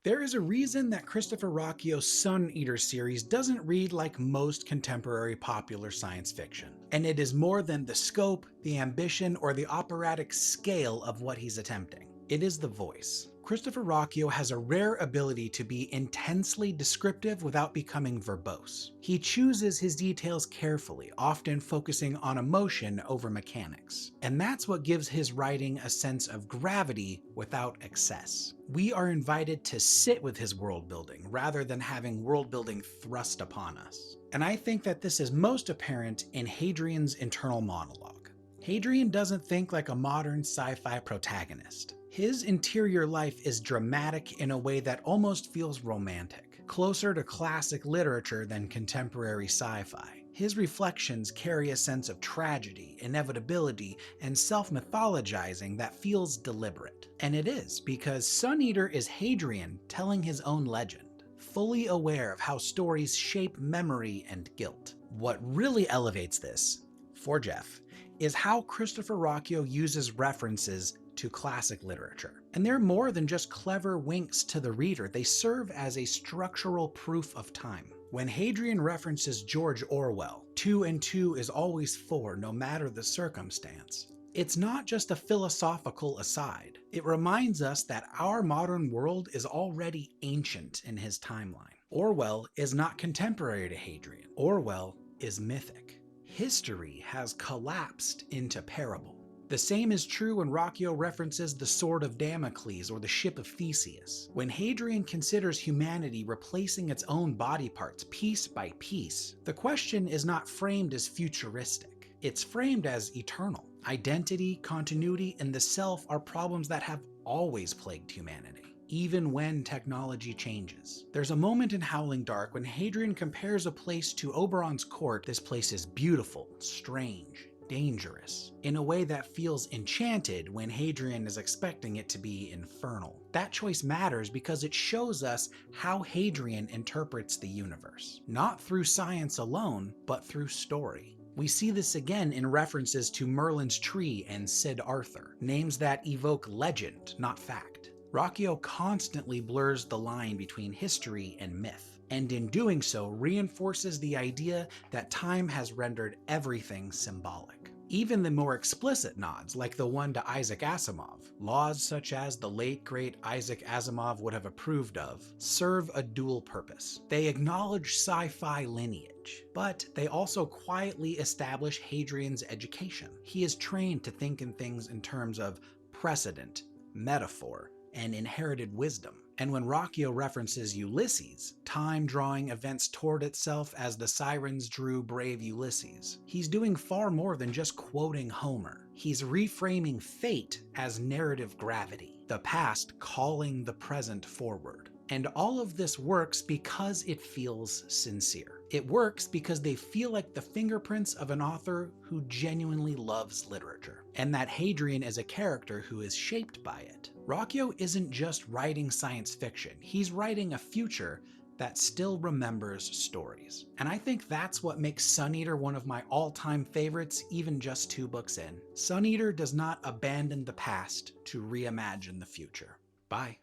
There is a reason that Christopher Ruoccio's Sun Eater series doesn't read like most contemporary popular science fiction. And it is more than the scope, the ambition, or the operatic scale of what he's attempting. It is the voice. Christopher Ruocchio has a rare ability to be intensely descriptive without becoming verbose. He chooses his details carefully, often focusing on emotion over mechanics. And that's what gives his writing a sense of gravity without excess. We are invited to sit with his world building rather than having world building thrust upon us. And I think that this is most apparent in Hadrian's internal monologue. Hadrian doesn't think like a modern sci-fi protagonist. His interior life is dramatic in a way that almost feels romantic, closer to classic literature than contemporary sci-fi. His reflections carry a sense of tragedy, inevitability, and self-mythologizing that feels deliberate. And it is, because Sun Eater is Hadrian telling his own legend, fully aware of how stories shape memory and guilt. What really elevates this, for Jeff, is how Christopher Ruocchio uses references to classic literature. And they're more than just clever winks to the reader, they serve as a structural proof of time. When Hadrian references George Orwell, 2 and 2 is always 4 no matter the circumstance, it's not just a philosophical aside. It reminds us that our modern world is already ancient in his timeline. Orwell is not contemporary to Hadrian. Orwell is mythic. History has collapsed into parable. The same is true when Ruocchio references the Sword of Damocles or the Ship of Theseus. When Hadrian considers humanity replacing its own body parts piece by piece, the question is not framed as futuristic. It's framed as eternal. Identity, continuity, and the self are problems that have always plagued humanity, even when technology changes. There's a moment in Howling Dark when Hadrian compares a place to Oberon's court. This place is beautiful, strange, dangerous, in a way that feels enchanted when Hadrian is expecting it to be infernal. That choice matters because it shows us how Hadrian interprets the universe, not through science alone, but through story. We see this again in references to Merlin's tree and Cid Arthur, names that evoke legend, not fact. Ruocchio constantly blurs the line between history and myth, and in doing so reinforces the idea that time has rendered everything symbolic. Even the more explicit nods, like the one to Isaac Asimov, laws such as the late great Isaac Asimov would have approved of, serve a dual purpose. They acknowledge sci-fi lineage, but they also quietly establish Hadrian's education. He is trained to think in things in terms of precedent, metaphor, and inherited wisdom. And when Ruocchio references Ulysses, time drawing events toward itself as the sirens drew brave Ulysses, he's doing far more than just quoting Homer. He's reframing fate as narrative gravity, the past calling the present forward. And all of this works because it feels sincere. It works because they feel like the fingerprints of an author who genuinely loves literature, and that Hadrian is a character who is shaped by it. Ruocchio isn't just writing science fiction, he's writing a future that still remembers stories. And I think that's what makes Sun Eater one of my all-time favorites, even just 2 books in. Sun Eater does not abandon the past to reimagine the future. Bye.